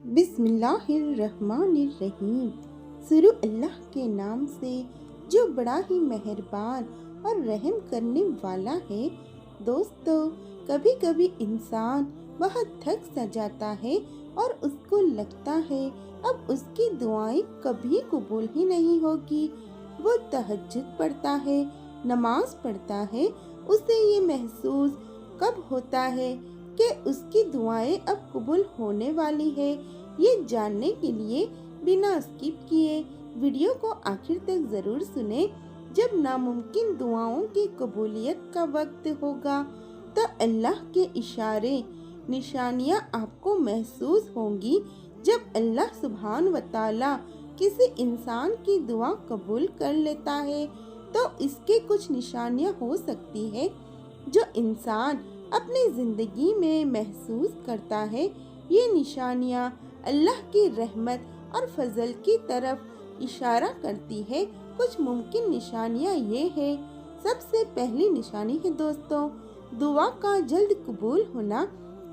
बिस्मिल्लाहिर्रहमानिर्रहीम। शुरू अल्लाह के नाम से जो बड़ा ही मेहरबान और रहम करने वाला है। दोस्तों, कभी कभी इंसान बहुत थक सा जाता है और उसको लगता है अब उसकी दुआएं कभी कबूल ही नहीं होगी। वो तहज्जुद पढ़ता है, नमाज पढ़ता है, उसे ये महसूस कब होता है कि उसकी दुआएं अब कबूल होने वाली है। ये जानने के लिए बिना स्किप किए वीडियो को आखिर तक जरूर सुने। जब नामुमकिन दुआओं की कबूलियत का वक्त होगा तो अल्लाह के इशारे निशानियां आपको महसूस होंगी। जब अल्लाह सुब्हान व तआला किसी इंसान की दुआ कबूल कर लेता है तो इसके कुछ निशानियां हो सकती है जो इंसान अपनी जिंदगी में महसूस करता है। ये निशानियां अल्लाह की रहमत और फजल की तरफ इशारा करती है। कुछ मुमकिन निशानियां ये है। सबसे पहली निशानी है दोस्तों, दुआ का जल्द कबूल होना।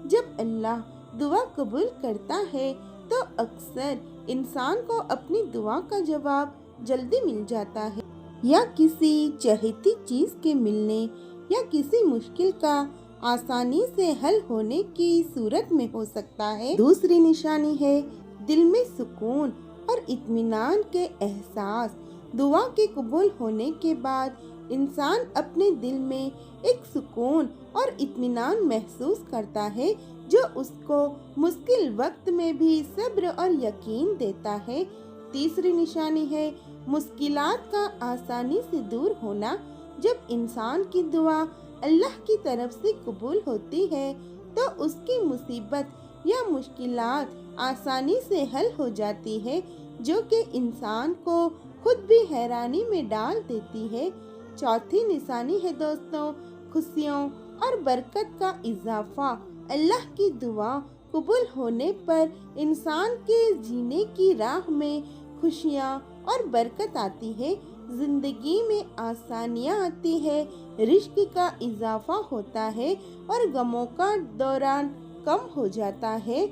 जब अल्लाह दुआ कबूल करता है तो अक्सर इंसान को अपनी दुआ का जवाब जल्दी मिल जाता है, या किसी चाहती चीज के मिलने या किसी मुश्किल का आसानी से हल होने की सूरत में हो सकता है। दूसरी निशानी है दिल में सुकून और इत्मीनान के एहसास। दुआ के कबूल होने के बाद इंसान अपने दिल में एक सुकून और इत्मीनान महसूस करता है जो उसको मुश्किल वक्त में भी सब्र और यकीन देता है। तीसरी निशानी है मुश्किलात का आसानी से दूर होना। जब इंसान की दुआ अल्लाह की तरफ से कबूल होती है तो उसकी मुसीबत या मुश्किलात आसानी से हल हो जाती है, जो कि इंसान को खुद भी हैरानी में डाल देती है। चौथी निशानी है दोस्तों, खुशियों और बरकत का इजाफा। अल्लाह की दुआ कबूल होने पर इंसान के जीने की राह में खुशियाँ और बरकत आती है, जिंदगी में आसानियाँ आती है, रिस्क का इजाफा होता है और गमों का दौरान कम हो जाता है।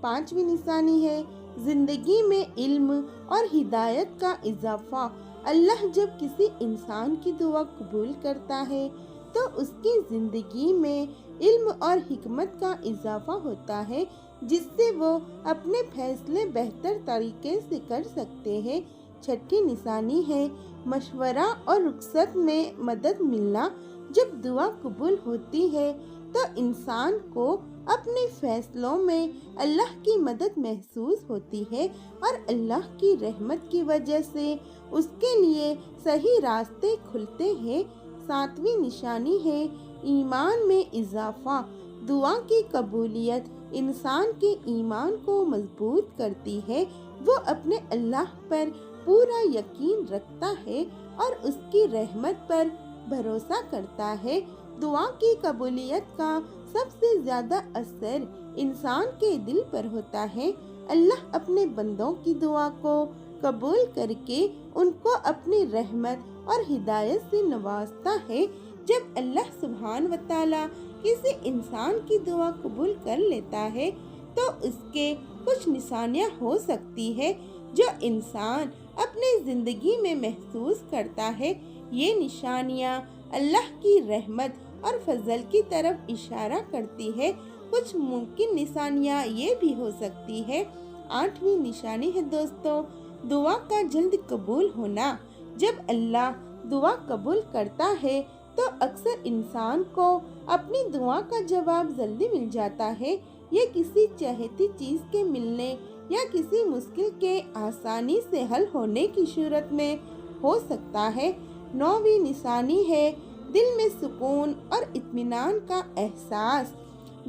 पांचवी निशानी है जिंदगी में इल्म और हिदायत का इजाफा। अल्लाह जब किसी इंसान की दुआ कबूल करता है तो उसकी जिंदगी में इल्म और हिकमत का इजाफा होता है, जिससे वो अपने फैसले बेहतर तरीके से कर सकते हैं। छठी निशानी है मशवरा और रुखसत में मदद मिलना। जब दुआ कबूल होती है तो इंसान को अपने फैसलों में अल्लाह की मदद महसूस होती है और अल्लाह की रहमत की वजह से उसके लिए सही रास्ते खुलते हैं। सातवीं निशानी है ईमान में इजाफा। दुआ की कबूलियत इंसान के ईमान को मजबूत करती है। वो अपने अल्लाह पर पूरा यकीन रखता है और उसकी रहमत पर भरोसा करता है। दुआ की कबूलियत का सबसे ज्यादा असर इंसान के दिल पर होता है। अल्लाह अपने बंदों की दुआ को कबूल करके उनको अपनी रहमत और हिदायत से नवाजता है। जब अल्लाह सुब्हान व तआला किसी इंसान की दुआ कबूल कर लेता है तो उसके कुछ निशानियां हो सकती है जो इंसान अपने जिंदगी में महसूस करता है। ये निशानियां अल्लाह की रहमत और फजल की तरफ इशारा करती है। कुछ मुमकिन निशानियां ये भी हो सकती है। आठवीं निशानी है दोस्तों, दुआ का जल्द कबूल होना। जब अल्लाह दुआ कबूल करता है तो अक्सर इंसान को अपनी दुआ का जवाब जल्दी मिल जाता है। ये किसी चाहती चीज के मिलने या किसी मुश्किल के आसानी से हल होने की सूरत में हो सकता है। नौवीं निशानी है दिल में सुकून और इत्मीनान का एहसास।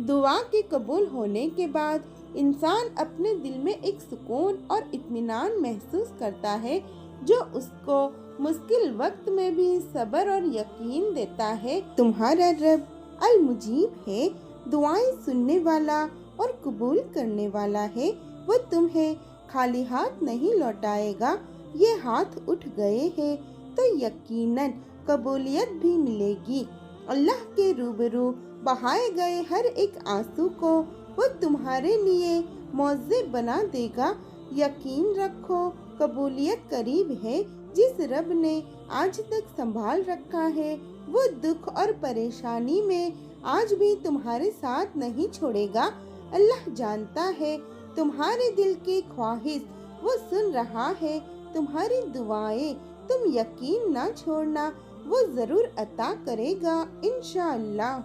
दुआ के कबूल होने के बाद इंसान अपने दिल में एक सुकून और इत्मीनान महसूस करता है जो उसको मुश्किल वक्त में भी सब्र और यकीन देता है। तुम्हारा रब अल मुजीब है, दुआएं सुनने वाला और कबूल करने वाला है। वो तुम्हें खाली हाथ नहीं लौटाएगा। ये हाथ उठ गए हैं तो यकीनन कबूलियत भी मिलेगी। अल्लाह के रूबरू बहाए गए हर एक आंसू को वो तुम्हारे लिए मौजे बना देगा। यकीन रखो, कबूलियत करीब है। जिस रब ने आज तक संभाल रखा है, वो दुख और परेशानी में आज भी तुम्हारे साथ नहीं छोड़ेगा। अल्लाह जानता है तुम्हारे दिल की ख्वाहिश, वो सुन रहा है तुम्हारी दुआएं। तुम यकीन ना छोड़ना, वो जरूर अता करेगा इंशाअल्लाह।